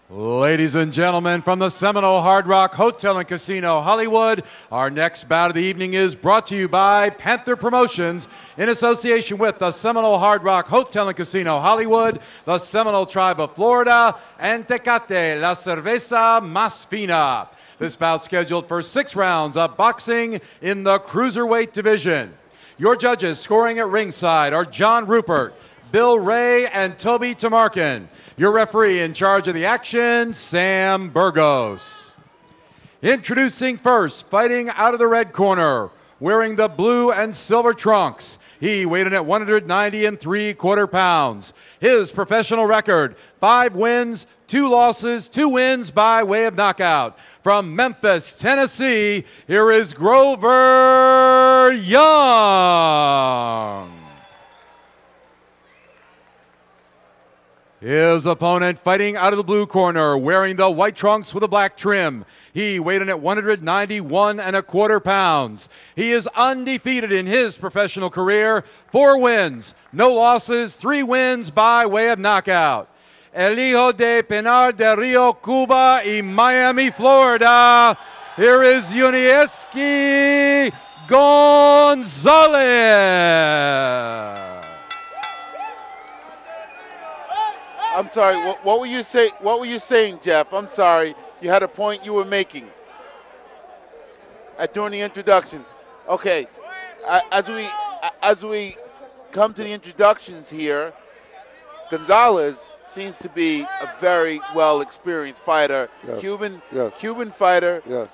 Ladies and gentlemen, from the Seminole Hard Rock Hotel and Casino, Hollywood, our next bout of the evening is brought to you by Pnather Promotions in association with the Seminole Hard Rock Hotel and Casino, Hollywood, the Seminole Tribe of Florida, and Tecate, La Cerveza Más Fina. This bout scheduled for 6 rounds of boxing in the Cruiserweight division. Your judges scoring at ringside are John Rupert, Bill Ray, and Toby Tamarkin. Your referee in charge of the action, Sam Burgos. Introducing first, fighting out of the red corner, wearing the blue and silver trunks. He weighed in at 190 3/4 pounds. His professional record, 5 wins, 2 losses, 2 wins by way of knockout. From Memphis, Tennessee, here is Grover Young. His opponent fighting out of the blue corner, wearing the white trunks with a black trim. He weighed in at 191 1/4 pounds. He is undefeated in his professional career, 4 wins, no losses, 3 wins by way of knockout. El hijo de Pnather de Rio, Cuba y Miami, Florida. Here is yunieski Gonzalez. I'm sorry. What were you saying? What were you saying, Jeff? I'm sorry. You had a point you were making during the introduction. Okay. As we come to the introductions here, Gonzalez seems to be a very well experienced fighter. Yes. Cuban fighter. Yes.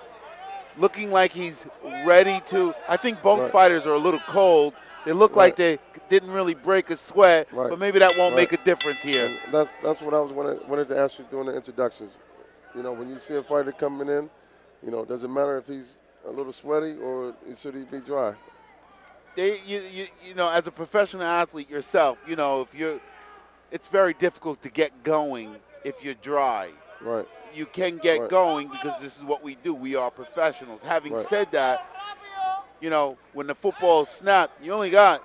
Looking like he's ready to. I think both fighters are a little cold. They look like they didn't really break a sweat, but maybe that won't make a difference here. And that's what I wanted to ask you during the introductions. You know, when you see a fighter coming in, you know, does it matter if he's a little sweaty or should he be dry? You know, as a professional athlete yourself, you know, it's very difficult to get going if you're dry. Right. You can get going because this is what we do. We are professionals. Having said that, you know, when the football snapped, you only got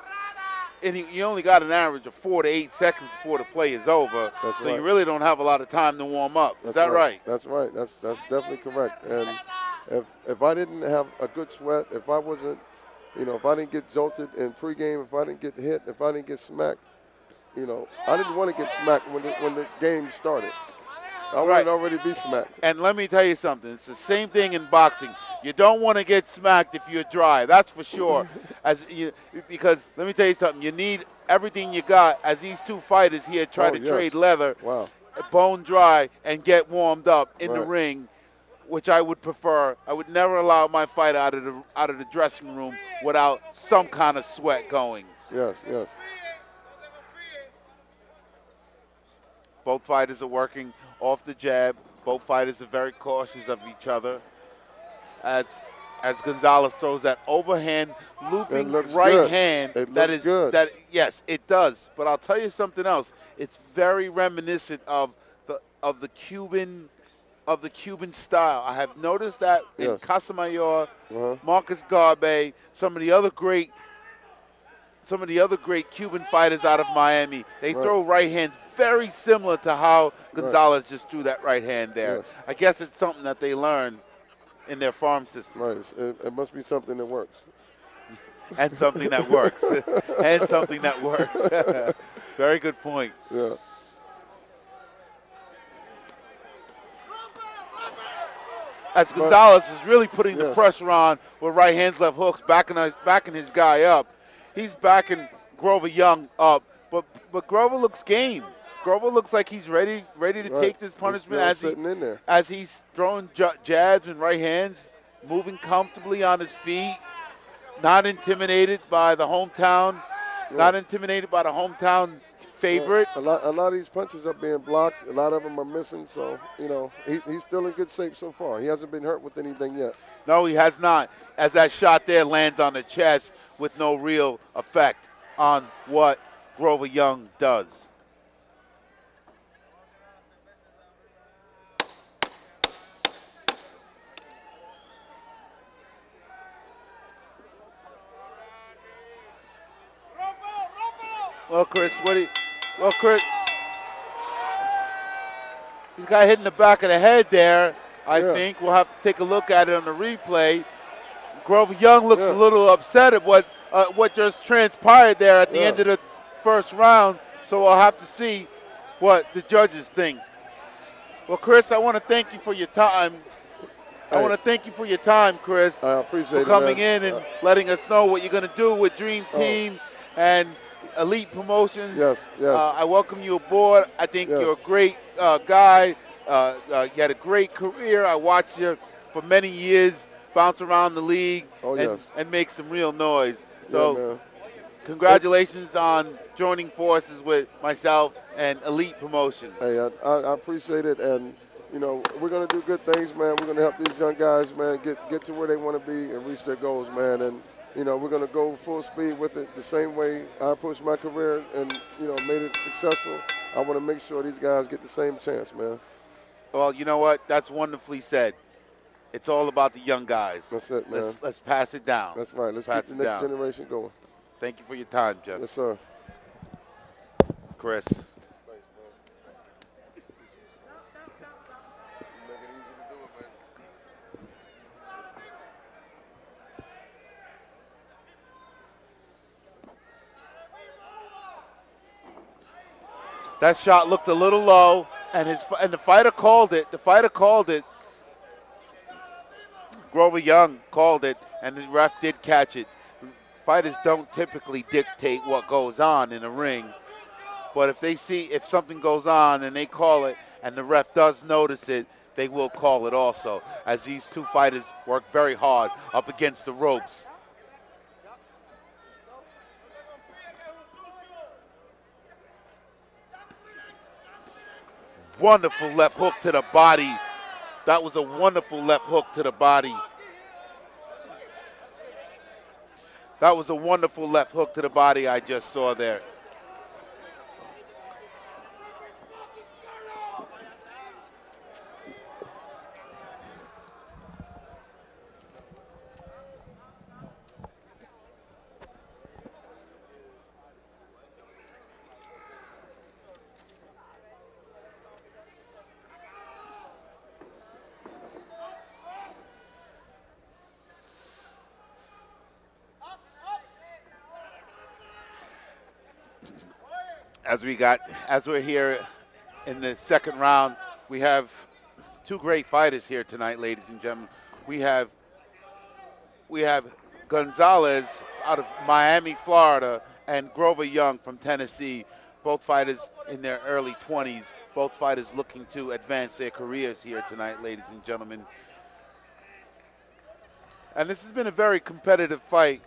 an average of 4 to 8 seconds before the play is over. So you really don't have a lot of time to warm up. Is that right? That's right. That's definitely correct. And if I didn't have a good sweat, if I wasn't, you know, if I didn't get jolted in pregame, if I didn't get hit, if I didn't get smacked, you know, I didn't want to get smacked when the game started. I would already be smacked. And let me tell you something. It's the same thing in boxing. You don't want to get smacked if you're dry. That's for sure. Because let me tell you something. You need everything you got. As these two fighters here try to trade leather, bone dry, and get warmed up in the ring, which I would prefer. I would never allow my fighter out of the dressing room without some kind of sweat going. Yes, yes. Both fighters are working off the jab. Both fighters are very cautious of each other. As Gonzalez throws that overhand looping right hand, yes, it does. But I'll tell you something else. It's very reminiscent of the Cuban style. I have noticed that in Casamayor, Marcus Garbe, some of the other great Cuban fighters out of Miami. They throw right hands very similar to how Gonzalez just threw that right hand there. Yes. I guess it's something that they learned in their farm system. Right. It must be something that works. And something that works. And something that works. Very good point. Yeah. As Gonzalez is really putting the pressure on with right hands, left hooks, backing his guy up. He's backing Grover Young up, but Grover looks game. Grover looks like he's ready to take this punishment as he's throwing jabs and right hands, moving comfortably on his feet, not intimidated by the hometown, favorite. A lot of these punches are being blocked. A lot of them are missing. So, you know, he's still in good shape so far. He hasn't been hurt with anything yet. No, he has not. As that shot there lands on the chest with no real effect on what Grover Young does. Well, Chris, He's got hit in the back of the head there, I think. We'll have to take a look at it on the replay. Grover Young looks a little upset at what just transpired there at the end of the first round, so we'll have to see what the judges think. Well, Chris, I want to thank you for your time. I want to thank you for your time, Chris. I appreciate for coming in and letting us know what you're going to do with Dream Team and Elite Promotions. Yes. I welcome you aboard. I think you're a great guy. You had a great career. I watched you for many years bounce around the league and make some real noise. So congratulations on joining forces with myself and Elite Promotions. Hey, I appreciate it, and you know, we're gonna do good things, man. We're gonna help these young guys, man, get to where they want to be and reach their goals, man. And you know, we're gonna go full speed with it the same way I approached my career and you know made it successful. I want to make sure these guys get the same chance, man. Well, you know what? That's wonderfully said. It's all about the young guys. That's it, man. Let's pass it down. That's right. Let's keep the next generation going. Thank you for your time, Jeff. Yes, sir. Chris. Thanks, man. You make it easy to do it, man. That shot looked a little low, and the fighter called it. The fighter called it. Grover Young called it, and the ref did catch it. Fighters don't typically dictate what goes on in a ring, but if something goes on and they call it, and the ref does notice it, they will call it also, as these two fighters work very hard up against the ropes. Wonderful left hook to the body. That was a wonderful left hook to the body. That was a wonderful left hook to the body I just saw there. As we're here in the second round, we have two great fighters here tonight, ladies and gentlemen. We have Gonzalez out of Miami, Florida, and Grover Young from Tennessee. Both fighters in their early 20s. Both fighters looking to advance their careers here tonight, ladies and gentlemen. And this has been a very competitive fight,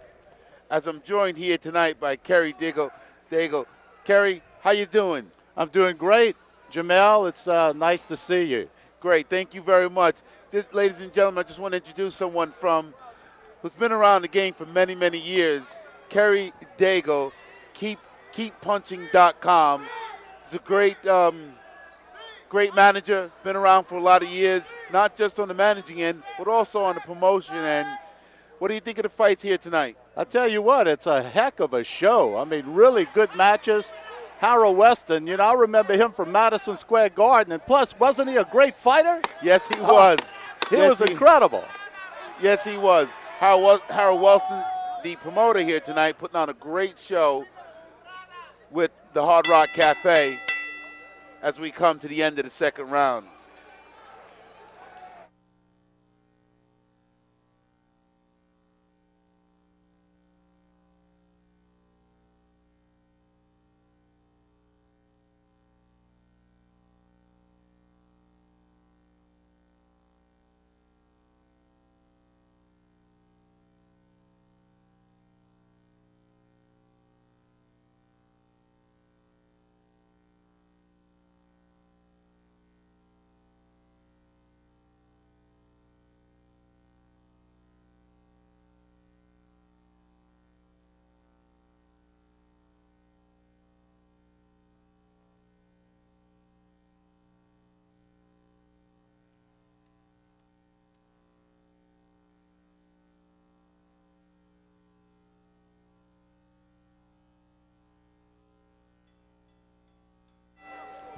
as I'm joined here tonight by Kerry Daigle. Kerry, how you doing? I'm doing great, Jamel. It's nice to see you. Great, thank you very much. Ladies and gentlemen, I just want to introduce someone who's been around the game for many, many years. Kerry Daigle, keeppunching.com. He's a great manager, been around for a lot of years, not just on the managing end, but also on the promotion end. What do you think of the fights here tonight? I'll tell you what, it's a heck of a show. I mean, really good matches. Harold Weston, you know, I remember him from Madison Square Garden, and plus, wasn't he a great fighter? Yes, he was. He was incredible. Yes, he was. Harold Wilson, the promoter here tonight, putting on a great show with the Hard Rock Cafe as we come to the end of the second round.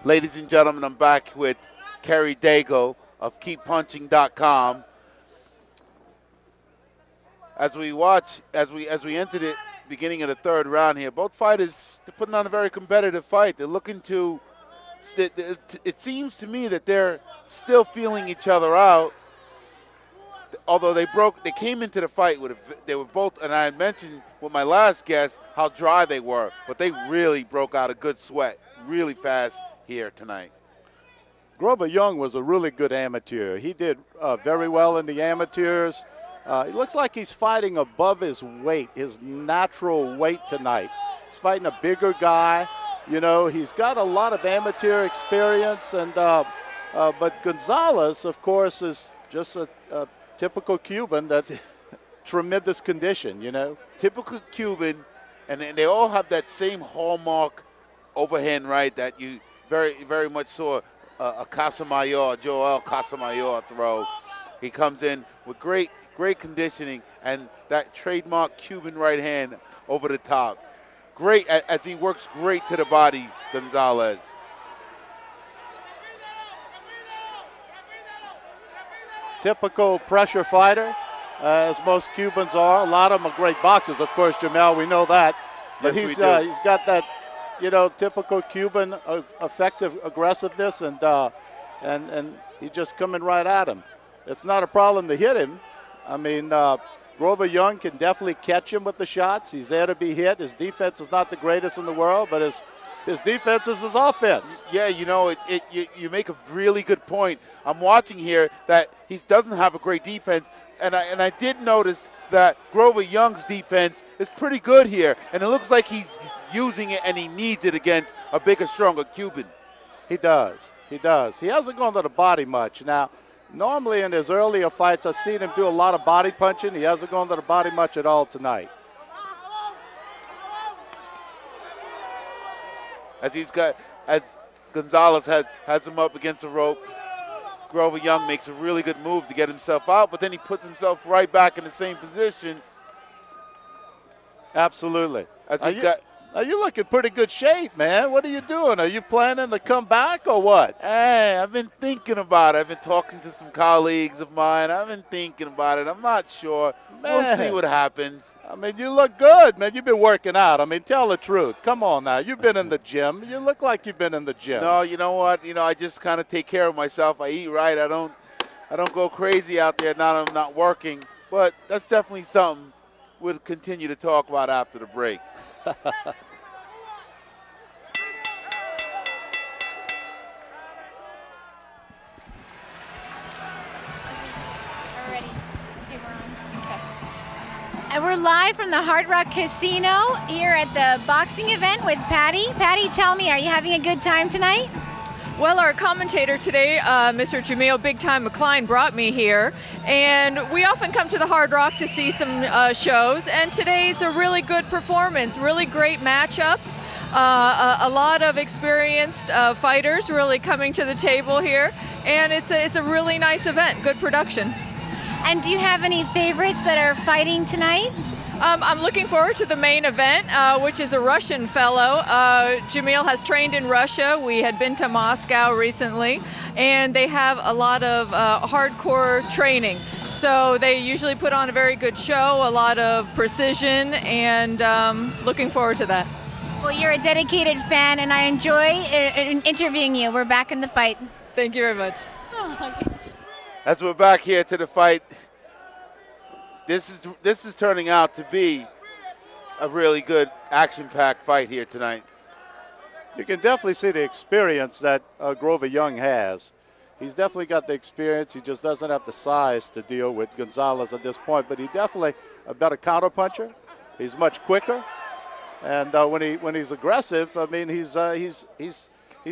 Ladies and gentlemen, I'm back with Kerry Daigle of KeepPunching.com. As we enter the beginning of the third round here, both fighters, they're putting on a very competitive fight. They're looking to, it seems to me that they're still feeling each other out. Although they came into the fight they were both, and I had mentioned with my last guest how dry they were, but they really broke out a good sweat really fast here tonight. Grover Young was a really good amateur. He did very well in the amateurs. It looks like he's fighting above his weight, his natural weight tonight. He's fighting a bigger guy. You know, he's got a lot of amateur experience, and but Gonzalez, of course, is just a typical Cuban that's tremendous condition, you know. Typical Cuban, and they all have that same hallmark overhand right that you very, very much saw a Casamayor, Joel Casamayor throw. He comes in with great conditioning and that trademark Cuban right hand over the top. Great, as he works great to the body, Gonzalez. Typical pressure fighter, as most Cubans are. A lot of them are great boxers, of course, Jamel, we know that. But yes, he's got that, you know, typical Cuban effective aggressiveness, and he's just coming right at him. It's not a problem to hit him. I mean, Grover Young can definitely catch him with the shots. He's there to be hit. His defense is not the greatest in the world, but his defense is his offense. Yeah, you know, you make a really good point. I'm watching here that he doesn't have a great defense, and I did notice that Grover Young's defense is pretty good here, and it looks like he's using it and he needs it against a bigger, stronger Cuban. He does. He does. He hasn't gone to the body much. Now, normally in his earlier fights, I've seen him do a lot of body punching. He hasn't gone to the body much at all tonight. As Gonzalez has him up against the rope, Grover Young makes a really good move to get himself out, but then he puts himself right back in the same position. Absolutely. Are you looking pretty good shape, man? What are you doing? Are you planning to come back or what? Hey, I've been thinking about it. I've been talking to some colleagues of mine. I've been thinking about it. I'm not sure. Man. We'll see what happens. I mean, you look good, man. You've been working out. I mean, tell the truth. Come on now. You've been in the gym. You look like you've been in the gym. No, you know what? You know, I just kind of take care of myself. I eat right. I don't go crazy out there now that I'm not working. But that's definitely something we'll continue to talk about after the break. And we're live from the Hard Rock Casino here at the boxing event with Patty. Patty, tell me, are you having a good time tonight? Well, our commentator today, Mr. Jamil Big Time McCline, brought me here, and we often come to the Hard Rock to see some shows, and today's a really good performance, really great matchups, a lot of experienced fighters really coming to the table here, and it's a really nice event, good production. And do you have any favorites that are fighting tonight? I'm looking forward to the main event, which is a Russian fellow. Jamil has trained in Russia. We had been to Moscow recently, and they have a lot of hardcore training. So they usually put on a very good show, a lot of precision, and looking forward to that. Well, you're a dedicated fan, and I enjoy interviewing you. We're back in the fight. Thank you very much. Oh, okay. As we're back here to the fight, this is turning out to be a really good action-packed fight here tonight. You can definitely see the experience that Grover Young has. He's definitely got the experience. He just doesn't have the size to deal with Gonzalez at this point, but he definitely a better counterpuncher. He's much quicker, and when he's aggressive, I mean, he's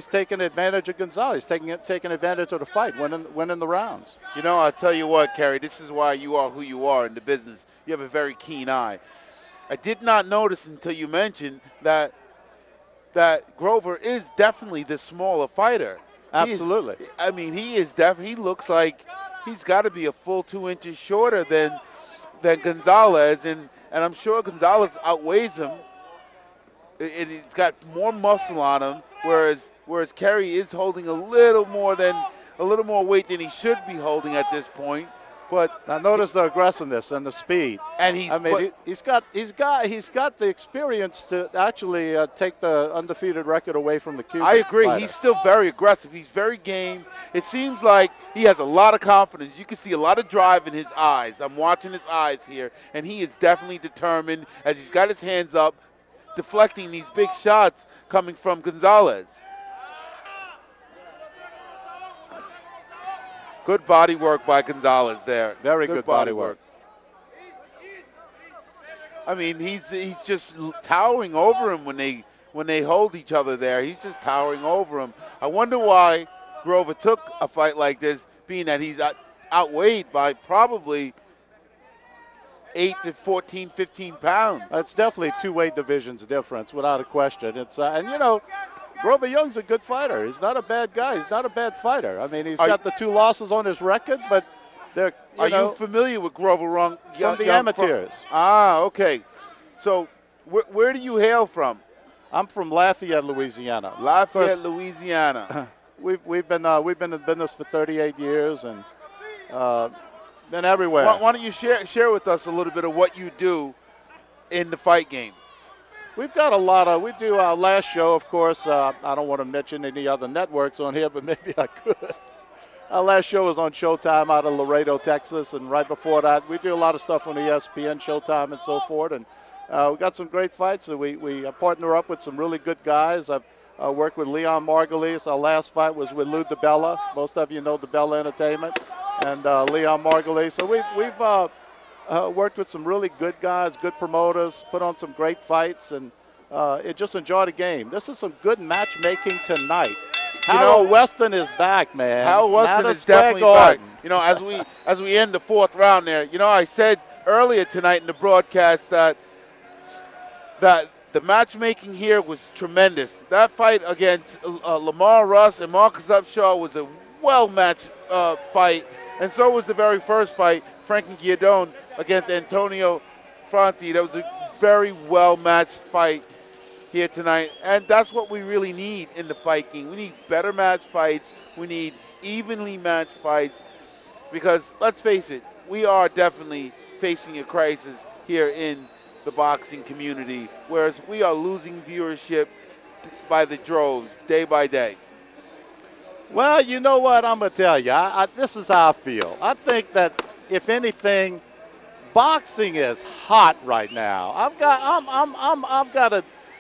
taking advantage of Gonzalez. He's taking advantage of the fight, winning the rounds. You know, I'll tell you what, Kerry, this is why you are who you are in the business. You have a very keen eye. I did not notice until you mentioned that Grover is definitely the smaller fighter. Absolutely. He looks like he's got to be a full 2 inches shorter than Gonzalez, and I'm sure Gonzalez outweighs him. He's got more muscle on him, whereas Kerry is holding a little more than a little more weight than he should be holding at this point. But now notice the aggressiveness and the speed. And he's got the experience to actually take the undefeated record away from the Cuban. I agree. fighter. He's still very aggressive. He's very game. It seems like he has a lot of confidence. You can see a lot of drive in his eyes. I'm watching his eyes here, and he is definitely determined as he's got his hands up, deflecting these big shots coming from Gonzalez. Good body work by Gonzalez there. Very good body work. I mean, he's just towering over him when they hold each other there. He's just towering over him. I wonder why Grover took a fight like this, being that he's outweighed by probably 8 to 14, 15 pounds. That's definitely two weight divisions difference, without a question. It's and you know, Grover Young's a good fighter. He's not a bad guy. He's not a bad fighter. I mean, he's got the 2 losses on his record, but they're, you familiar with Grover Young? From the amateurs. Okay. So where do you hail from? I'm from Lafayette, Louisiana. Lafayette, Louisiana. We've been in business for 38 years and been everywhere. Why don't you share with us a little bit of what you do in the fight game? We've got a lot of, we do our last show, of course. I don't want to mention any other networks on here, but maybe I could. Our last show was on Showtime out of Laredo, Texas, and right before that, we do a lot of stuff on ESPN, Showtime, and so forth. And we got some great fights. So we partner up with some really good guys. I've worked with Leon Margulies. Our last fight was with Lou DiBella. Most of you know DiBella Entertainment and Leon Margulies. So we've worked with some really good guys, good promoters, put on some great fights, and just enjoy the game. This is some good matchmaking tonight. Harold Weston is back, man. Harold Weston is definitely back. You know, as we end the 4th round there, you know, I said earlier tonight in the broadcast that the matchmaking here was tremendous. That fight against Lamar Russ and Marcus Upshaw was a well-matched fight, and so was the very first fight, Frankie Giardone against Antonio Fronti. That was a very well-matched fight here tonight, and that's what we really need in the fight game. We need better match fights. We need evenly matched fights because, let's face it, we are definitely facing a crisis here in the boxing community, whereas we are losing viewership by the droves day by day. Well, you know what? I'm going to tell you. This is how I feel. I think that, if anything, boxing is hot right now.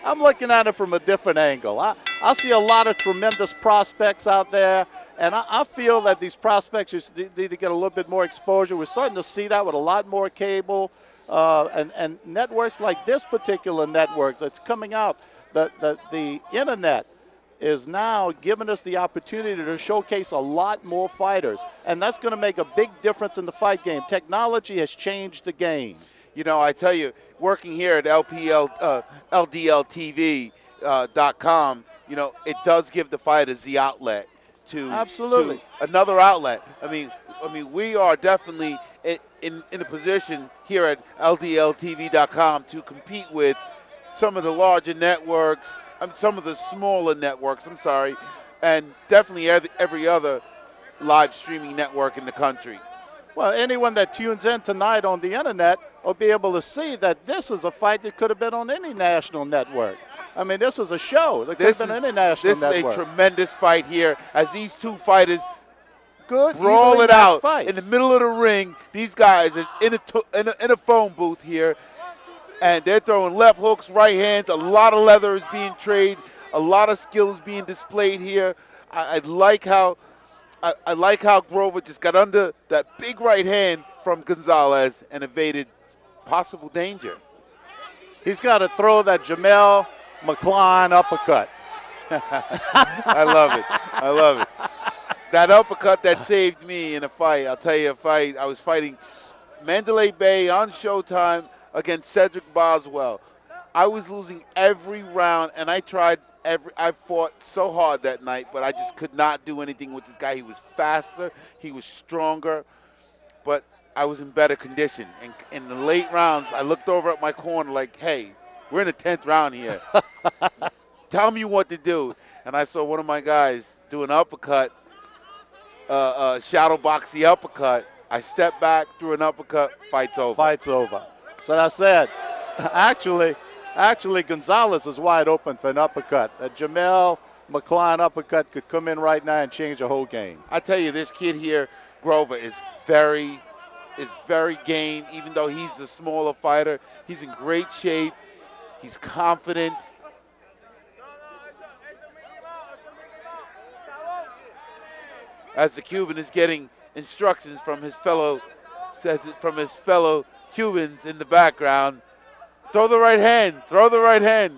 I'm looking at it from a different angle. I see a lot of tremendous prospects out there, and I feel that these prospects just need to get a little bit more exposure. We're starting to see that with a lot more cable and networks like this particular network that's coming out. The internet is now giving us the opportunity to showcase a lot more fighters, and that's going to make a big difference in the fight game. Technology has changed the game. You know, I tell you, working here at LDLTV.com, you know, it does give the fighters the outlet to another outlet. I mean, we are definitely in a position here at LDLTV.com to compete with some of the larger networks, some of the smaller networks, and definitely every other live streaming network in the country. Well, anyone that tunes in tonight on the internet will be able to see that this is a fight that could have been on any national network. I mean, this is a show that could have been on any national network. This is a tremendous fight here as these two fighters brawl it out in the middle of the ring. These guys are in a phone booth here, and they're throwing left hooks, right hands. A lot of leather is being traded. A lot of skill is being displayed here. I like how Grover just got under that big right hand from Gonzalez and evaded possible danger. He's got to throw that Jamel McCline uppercut. I love it. That uppercut that saved me in a fight. I'll tell you a fight. I was fighting Mandalay Bay on Showtime against Cedric Boswell. I was losing every round, and I fought so hard that night, but I just could not do anything with this guy. He was faster, he was stronger, but I was in better condition. And in the late rounds, I looked over at my corner like, hey, we're in the 10th round here. Tell me what to do. And I saw one of my guys do an uppercut, shadow box the uppercut. I step back, threw an uppercut, fight's over. Fight's over. So I said, actually, Gonzalez is wide open for an uppercut. A Jamel McCline uppercut could come in right now and change the whole game. I tell you, this kid here, Grover, is very game. Even though he's the smaller fighter, he's in great shape. He's confident. As the Cuban is getting instructions from his fellow Cubans in the background. Throw the right hand, throw the right hand.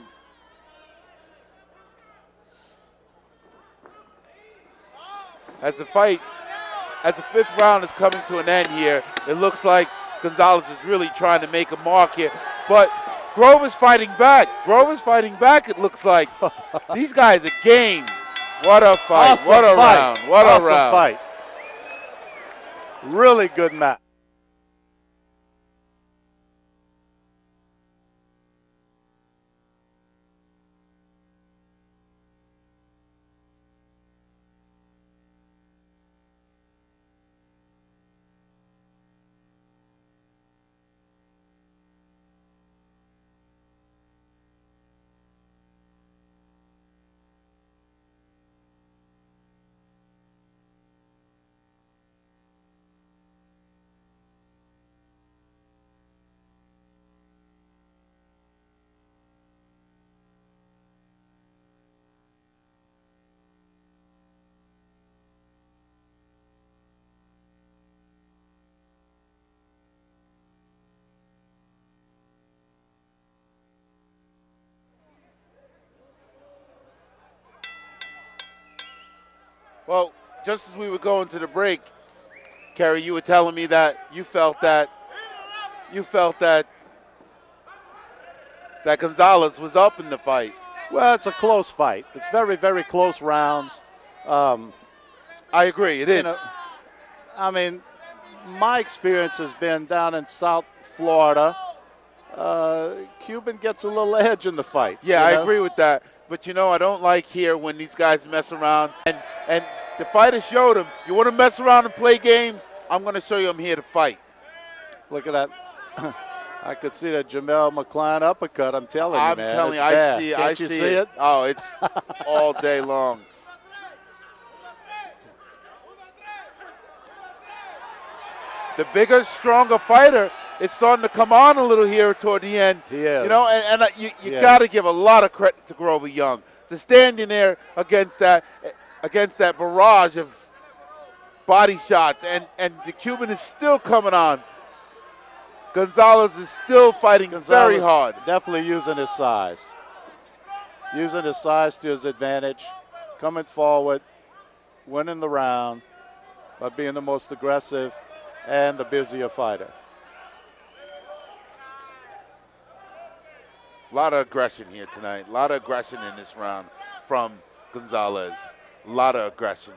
As the fifth round is coming to an end here, it looks like Gonzalez is really trying to make a mark here. But Grover's fighting back. It looks like. These guys are game. What a fight. Awesome what a fight. round. What awesome a round. Fight. Really good match. Well, just as we were going to the break, Kerry, you were telling me that you felt that Gonzalez was up in the fight. Well, it's a close fight. It's very, very close rounds. I agree, it is. I mean, my experience has been down in South Florida. Cuban gets a little edge in the fight. Yeah, I agree with that. But, I don't like here when these guys mess around. And the fighter showed him, you want to mess around and play games? I'm going to show you I'm here to fight. Look at that. I could see that Jamel McCline uppercut. I'm telling you, man. I'm telling you, bad. I see it. Can't I you see it. Oh, it's all day long. The bigger, stronger fighter, it's starting to come on a little here toward the end. He is. You got to give a lot of credit to Grover Young to stand in there against that barrage of body shots, and the Cuban is still coming on. Gonzalez is still fighting very hard. Definitely using his size. Using his size to his advantage, coming forward, winning the round by being the most aggressive and the busier fighter. A lot of aggression here tonight. A lot of aggression in this round from Gonzalez. A lot of aggression.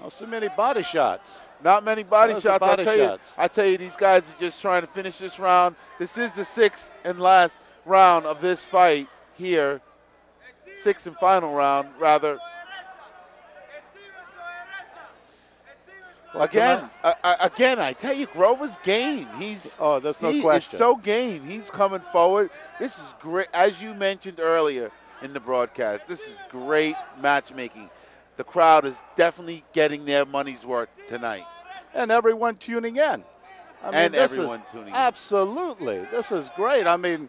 Not so many body shots. Not many body shots. I tell you, these guys are just trying to finish this round. This is the sixth and last round of this fight here. Sixth and final round, rather. Again, I tell you, Grover's game. There's no question. It's so game. He's coming forward. This is great. As you mentioned earlier in the broadcast, this is great matchmaking. The crowd is definitely getting their money's worth tonight. And everyone tuning in. Absolutely. This is great. I mean,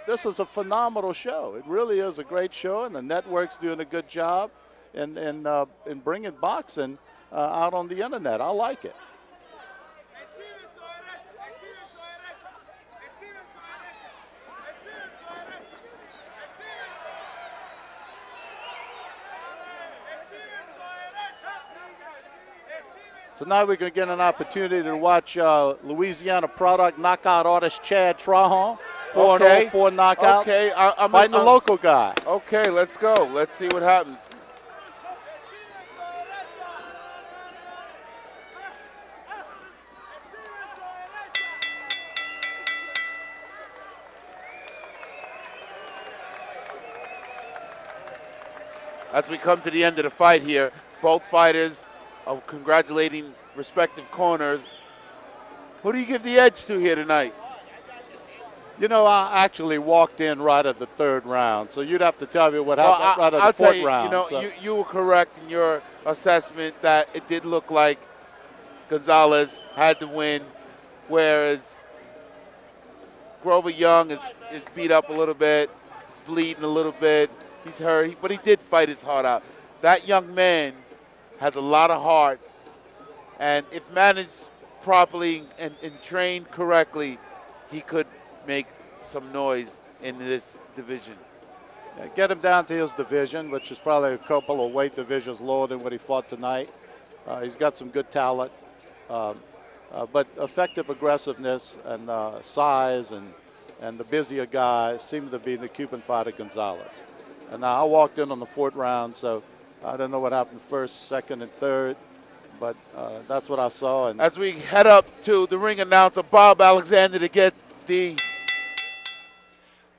this is a phenomenal show. It really is a great show, and the network's doing a good job in bringing boxing out on the internet. I like it. So now we can get an opportunity to watch Louisiana product knockout artist Chad Trahan, 4-0, 4 knockouts. Okay, I'm fighting the local guy. Okay, let's go. Let's see what happens. as we come to the end of the fight here. Both fighters are congratulating respective corners. Who do you give the edge to here tonight? You know, I actually walked in right at the third round, so you'd have to tell me what happened right at the fourth round. You know, so. you were correct in your assessment that it did look like Gonzalez had to win, whereas Grover Young is beat up a little bit, bleeding a little bit. He's hurt, but he did fight his heart out. That young man has a lot of heart, and if managed properly and trained correctly, he could make some noise in this division. Yeah, get him down to his division, which is probably a couple of weight divisions lower than what he fought tonight. He's got some good talent, but effective aggressiveness and size and the busier guy seemed to be the Cuban fighter Gonzalez. And now I walked in on the fourth round, so I don't know what happened first, second, and third, but that's what I saw. And as we head up to the ring announcer, Bob Alexander, to get the...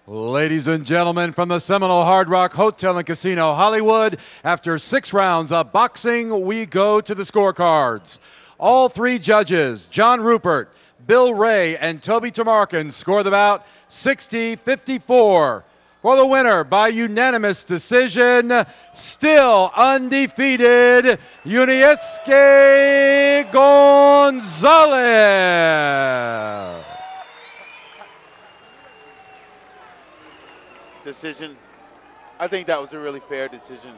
Ladies and gentlemen, from the Seminole Hard Rock Hotel and Casino, Hollywood, after 6 rounds of boxing, we go to the scorecards. All 3 judges, John Rupert, Bill Ray, and Toby Tamarkin, score the bout 60-54. For the winner by unanimous decision, still undefeated, yunieski Gonzalez. Decision. I think that was a really fair decision.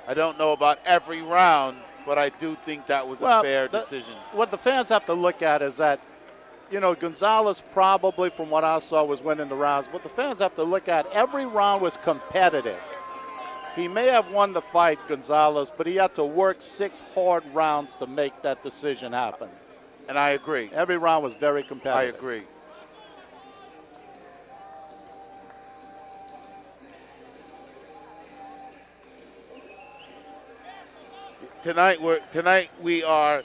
I don't know about every round, but I do think that was a fair decision. What the fans have to look at is that, you know, Gonzalez probably, from what I saw, was winning the rounds. But the fans have to look at every round was competitive. He may have won the fight, Gonzalez, but he had to work 6 hard rounds to make that decision happen. And I agree. Every round was very competitive. I agree. Tonight we are